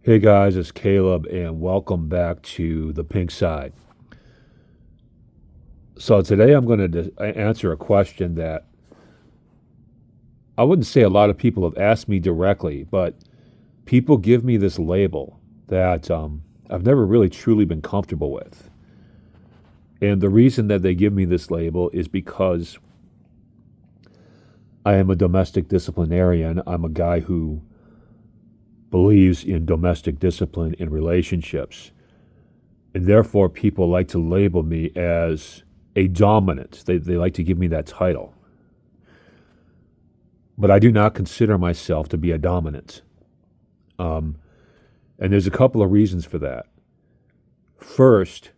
Hey guys, it's Caleb, and welcome back to the Pink Side. So today I'm going to answer a question that I wouldn't say a lot of people have asked me directly, but people give me this label that I've never really truly been comfortable with. And the reason that they give me this label is because I am a domestic disciplinarian. I'm a guy who believes in domestic discipline in relationships. And therefore, people like to label me as a dominant. They like to give me that title. But I do not consider myself to be a dominant. Um, and there's a couple of reasons for that. First,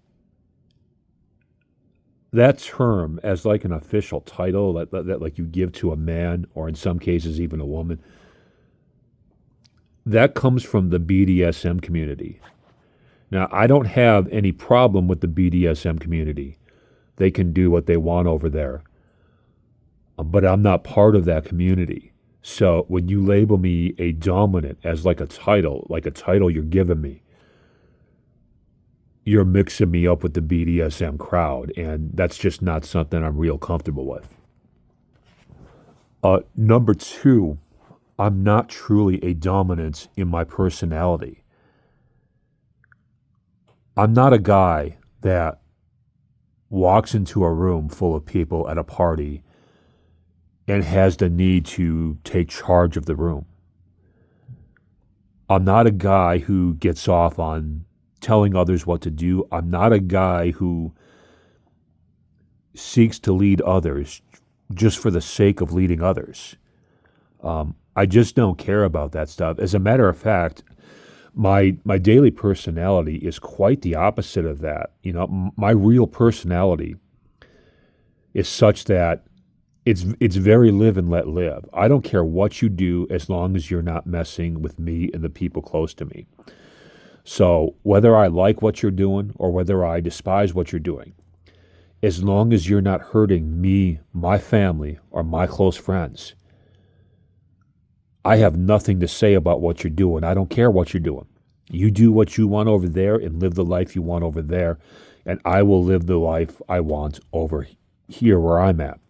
that term as like an official title that like you give to a man or in some cases even a woman, that comes from the BDSM community. Now, I don't have any problem with the BDSM community. They can do what they want over there. But I'm not part of that community. So when you label me a dominant as like a title you're giving me, you're mixing me up with the BDSM crowd, and that's just not something I'm real comfortable with. Number two, I'm not truly a dominant in my personality. I'm not a guy that walks into a room full of people at a party and has the need to take charge of the room. I'm not a guy who gets off on telling others what to do. I'm not a guy who seeks to lead others just for the sake of leading others. I just don't care about that stuff. As a matter of fact, my daily personality is quite the opposite of that. My real personality is such that it's very live and let live. I don't care what you do as long as you're not messing with me and the people close to me. So whether I like what you're doing or whether I despise what you're doing, as long as you're not hurting me, my family, or my close friends, I have nothing to say about what you're doing. I don't care what you're doing. You do what you want over there and live the life you want over there, and I will live the life I want over here where I'm at.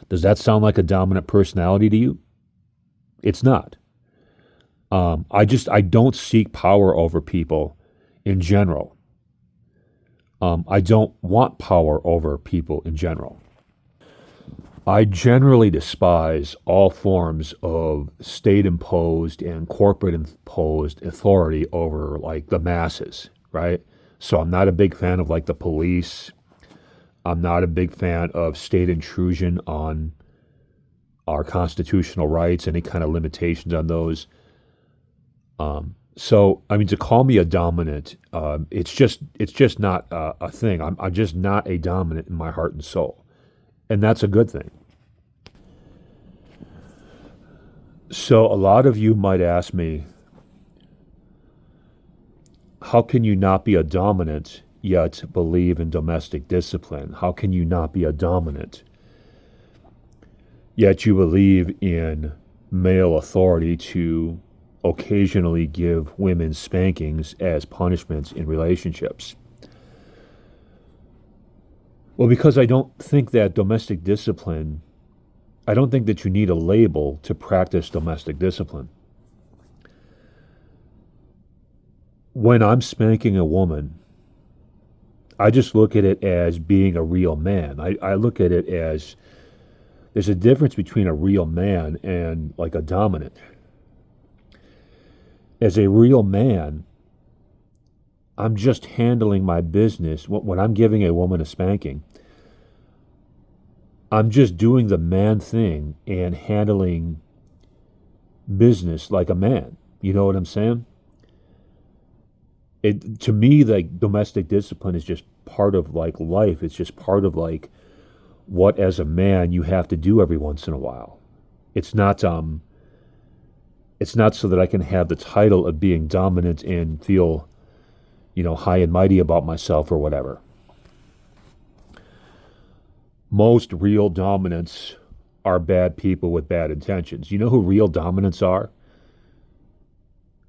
Does that sound like a dominant personality to you? It's not. I don't seek power over people in general. I don't want power over people in general. I generally despise all forms of state imposed and corporate imposed authority over like the masses, right? So I'm not a big fan of like the police. I'm not a big fan of state intrusion on our constitutional rights, any kind of limitations on those. So I mean, to call me a dominant, it's just not a thing. I'm just not a dominant in my heart and soul, and that's a good thing. So a lot of you might ask me, how can you not be a dominant yet believe in domestic discipline? How can you not be a dominant yet you believe in male authority to occasionally give women spankings as punishments in relationships? Well, because I don't think that you need a label to practice domestic discipline. When I'm spanking a woman, I just look at it as being a real man. I look at it as there's a difference between a real man and like a dominant. As a real man, I'm just handling my business. When I'm giving a woman a spanking, I'm just doing the man thing and handling business like a man. You know what I'm saying? It to me like domestic discipline is just part of like life. It's just part of like what as a man you have to do every once in a while. It's not it's not so that I can have the title of being dominant and feel, high and mighty about myself or whatever. Most real dominants are bad people with bad intentions. You know who real dominants are?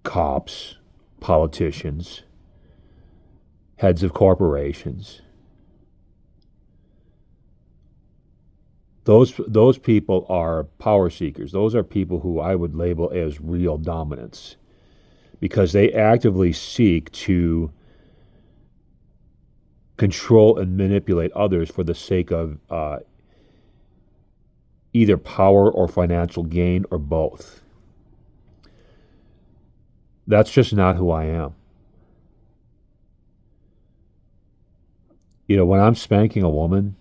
cops, politicians, heads of corporations. Those people are power seekers. Those are people who I would label as real dominants because they actively seek to control and manipulate others for the sake of either power or financial gain or both. That's just not who I am. When I'm spanking a woman,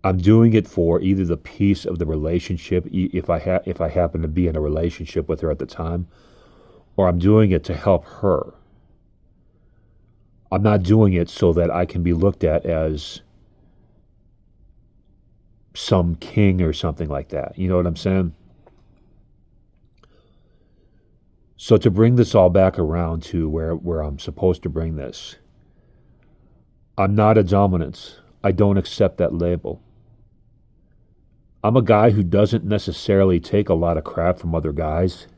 I'm doing it for either the peace of the relationship, if I happen to be in a relationship with her at the time, or I'm doing it to help her. I'm not doing it so that I can be looked at as some king or something like that. You know what I'm saying? So to bring this all back around to where I'm supposed to bring this, I'm not a dominant. I don't accept that label. I'm a guy who doesn't necessarily take a lot of crap from other guys,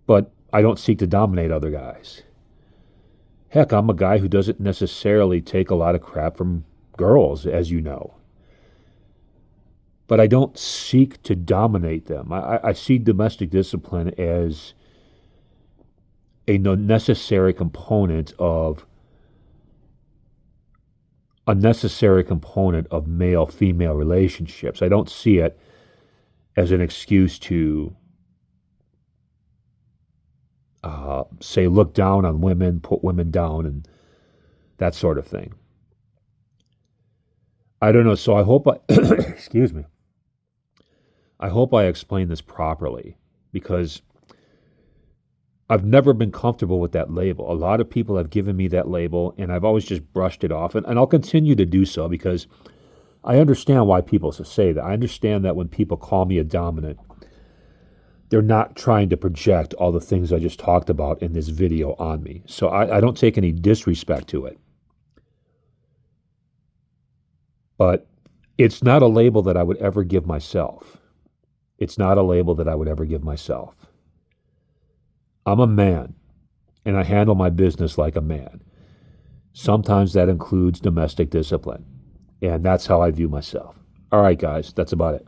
but I don't seek to dominate other guys. Heck, I'm a guy who doesn't necessarily take a lot of crap from girls, as you know. But I don't seek to dominate them. I see domestic discipline as a necessary component of male female relationships. I don't see it as an excuse to say look down on women, put women down, and that sort of thing. I don't know. So I hope excuse me. I hope I explained this properly because I've never been comfortable with that label. A lot of people have given me that label, and I've always just brushed it off, and I'll continue to do so because I understand why people say that. I understand that when people call me a dominant, they're not trying to project all the things I just talked about in this video on me. So I don't take any disrespect to it. But it's not a label that I would ever give myself. It's not a label that I would ever give myself. I'm a man, and I handle my business like a man. Sometimes that includes domestic discipline, and that's how I view myself. All right, guys, that's about it.